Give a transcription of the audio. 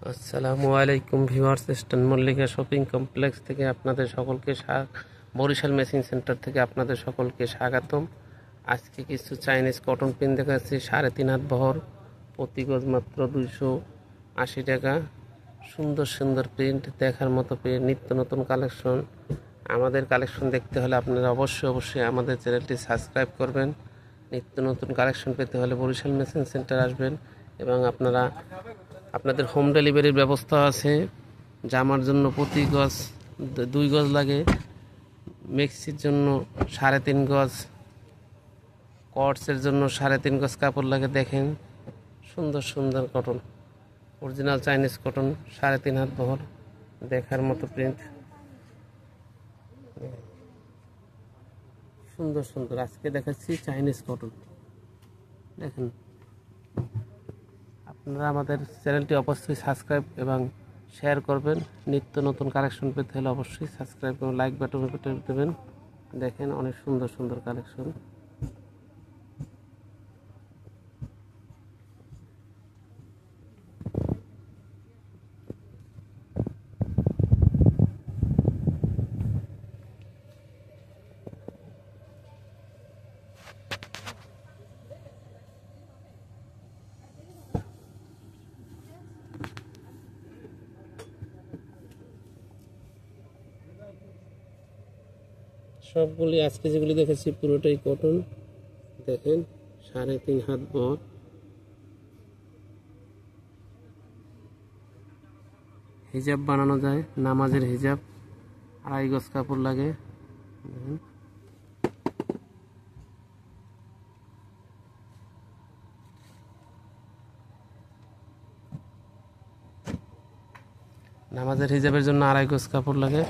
আসসালামু আলাইকুম viewers, eastern Mallika shopping complex থেকে আপনাদের সকলকে বরিশাল মেশিন সেন্টার থেকে আপনাদের সকলকে স্বাগতম। আজকে কিছু চাইনিজ কটন পিন দেখাচ্ছি 3.5 হাত বহর, প্রতি গজ মাত্র 280 টাকা। সুন্দর সুন্দর প্রিন্ট, দেখার মতো প্রিন্ট, নিত্য নতুন কালেকশন। আমাদের কালেকশন দেখতে হলে আপনারা অবশ্যই আমাদের চ্যানেলটি সাবস্ক্রাইব করবেন। নিত্য নতুন কালেকশন পেতে হলে বরিশাল মেশিন সেন্টার আসবেন এবং আপনাদের হোম ডেলিভারির ব্যবস্থা আছে। জামার জন্য প্রতি গজ 2 গজ লাগে, মেক্সির জন্য 3.5 গজ, কটসের জন্য 3.5 গজ কাপড় লাগে। দেখেন সুন্দর সুন্দর কটন, অরিজিনাল চাইনিজ কটন, 3.5 হাত বহর, দেখার মতো প্রিন্ট, সুন্দর সুন্দর। আজকে দেখাচ্ছি চাইনিজ কটন। দেখেন, আপনারা আমাদের চ্যানেলটি অবশ্যই সাবস্ক্রাইব এবং শেয়ার করবেন। নিত্য নতুন কালেকশন পেতে হলে অবশ্যই সাবস্ক্রাইব এবং লাইক বাটন দেবেন। দেখেন অনেক সুন্দর সুন্দর কালেকশন। সবগুলি আজকে যেগুলি দেখেছি পুরোটাই কটন। দেখেন 3.5 হাত বহর, হিজাব বানানো যায়, নামাজের হিজাব। 2.5 গজ কাপড় লাগে। দেখেন নামাজের হিজাবের জন্য 2.5 গজ কাপড় লাগে।